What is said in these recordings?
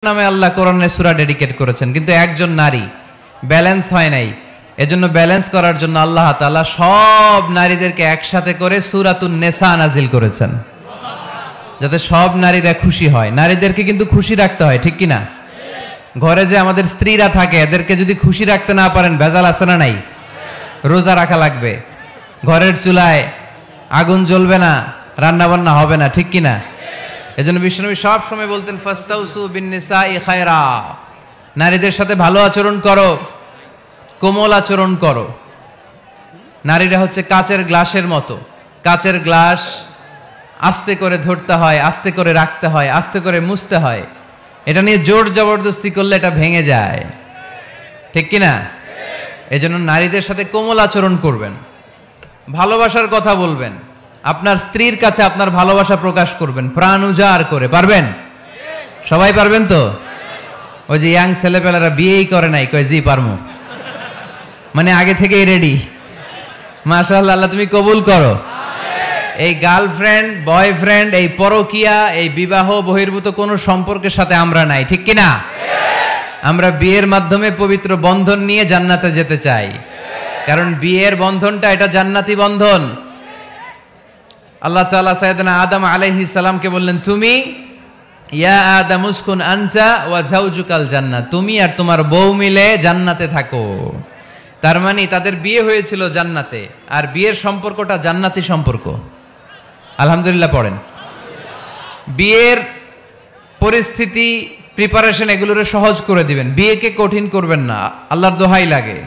নামে আল্লাহ কোরআনের সূরা ডেডিকেট করেছেন, কিন্তু একজন নারী ব্যালেন্স হয় নাই। এজন্য ব্যালেন্স করার জন্য আল্লাহ তাআলা সব নারীদেরকে একসাথে করে সূরাতুন নিসা নাজিল করেছেন, যাতে সব নারীরা খুশি হয়। নারীদেরকে কিন্তু খুশি রাখতে হয়, ঠিক কিনা? ঘরে যে আমাদের স্ত্রীরা থাকে, এদেরকে যদি খুশি রাখতে না পারেন, ভেজাল আছে না নাই? রোজা রাখা লাগবে, ঘরের চুলায় আগুন জ্বলবে না, রান্না বান্না হবে না, ঠিক কিনা? এজন্য বিশ্বনবী সব সময় বলতেন ফাস্তাউসু বিন্নিসাই খায়রা, নারীদের সাথে ভালো আচরণ করো, কোমল আচরণ করো। নারীরা হচ্ছে কাচের গ্লাসের মতো। কাচের গ্লাস আস্তে করে ধরতে হয়, আস্তে করে রাখতে হয়, আস্তে করে মুছতে হয়। এটা নিয়ে জোর জবরদস্তি করলে এটা ভেঙে যায়, ঠিক কিনা? এজন্য নারীদের সাথে কোমল আচরণ করবেন, ভালোবাসার কথা বলবেন, আপনার স্ত্রীর কাছে আপনার ভালোবাসা প্রকাশ করবেন প্রাণ উজাড় করে। পারবেন? সবাই পারবেন তো? ওই যে ইয়াং ছেলেপেলেরা বিয়েই করে নাই, কয় জি পারমু, মানে আগে থেকেই রেডি। মাশাআল্লাহ, আল্লাহ তুমি কবুল করো। এই গার্লফ্রেন্ড বয়ফ্রেন্ড, এই পরকিয়া, এই বিবাহ বহির্ভূত কোনো সম্পর্কের সাথে আমরা নাই, ঠিক কিনা? আমরা বিয়ের মাধ্যমে পবিত্র বন্ধন নিয়ে জান্নাতে যেতে চাই, কারণ বিয়ের বন্ধনটা এটা জান্নাতি বন্ধন। আল্লাহ তাআলা সাইয়েদনা আদম আলাইহিস সালামকে বললেন, তুমি ইয়া আদম উসকুন আনতা ওয়া যাওজুকাল জান্নাহ, তুমি আর তোমার বউ মিলে জান্নাতে থাকো। তার মানে তাদের বিয়ে হয়েছিল জান্নাতে, আর বিয়ের সম্পর্কটা জান্নাতি সম্পর্ক। আলহামদুলিল্লাহ পড়েন। বিয়ের পরিস্থিতি, প্রিপারেশন এগুলোরে সহজ করে দিবেন, বিয়েকে কঠিন করবেন না। আল্লাহর দোহাই লাগে,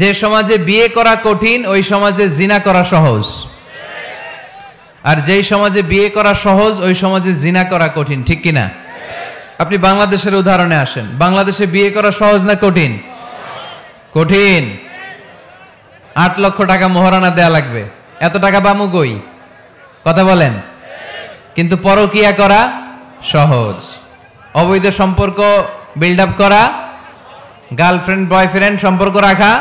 যে সমাজে বিয়ে করা কঠিন ওই সমাজে জিনা করা সহজ, আর যেই সমাজে বিয়ে করা সহজ ওই সমাজে জিনা করা কঠিন, ঠিক কিনা? আপনি বাংলাদেশের উদাহরণে আসেন, বাংলাদেশে বিয়ে করা সহজ না কঠিন? কঠিন। 8 লক্ষ টাকা মোহরানা দেয়া লাগবে, এত টাকা পামু কই? কথা বলেন। কিন্তু পরকিয়া করা সহজ, অবৈধ সম্পর্ক বিল্ড আপ করা, গার্লফ্রেন্ড বয়ফ্রেন্ড সম্পর্ক রাখা,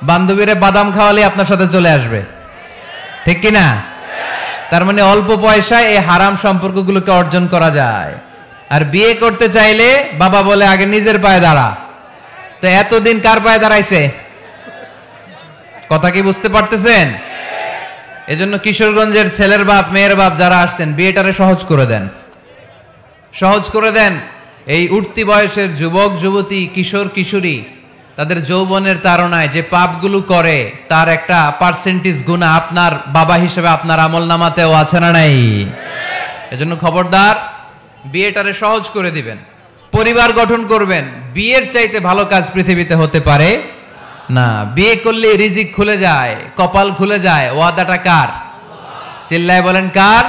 বান্ধবীরে বাদাম খাওয়ালে আপনার সাথে চলে আসবে, ঠিক কিনা? তার মানে অল্প পয়সায় এই হারাম সম্পর্কগুলোকে অর্জন করা যায়। আর বিয়ে করতে চাইলে বাবা বলে আগে নিজের পায়ে দাঁড়া। তো এতদিন কার পায়ে দাঁড়াইছে? কথা কি বুঝতে পারতেছেন? এজন্য কিশোরগঞ্জের ছেলের বাপ মেয়ের বাপ যারা আসছেন, বিয়েটারে সহজ করে দেন, সহজ করে দেন। এই উঠতি বয়সের যুবক যুবতী, কিশোর কিশোরী, তাদের যৌবনের তাড়নায় যে পাপগুলো করে তার একটা পার্সেন্টেজ গুণা আপনার বাবা হিসেবে আপনার আমল নামাতেও আছে না নাই? এজন্য খবরদার, বিয়েটারে সহজ করে দিবেন, পরিবার গঠন করবেন। বিয়ের চাইতে ভালো কাজ পৃথিবীতে হতে পারে না। বিয়ে করলে রিজিক খুলে যায়, কপাল খুলে যায়। ওয়াদাটা কার? চিল্লায় বলেন কার?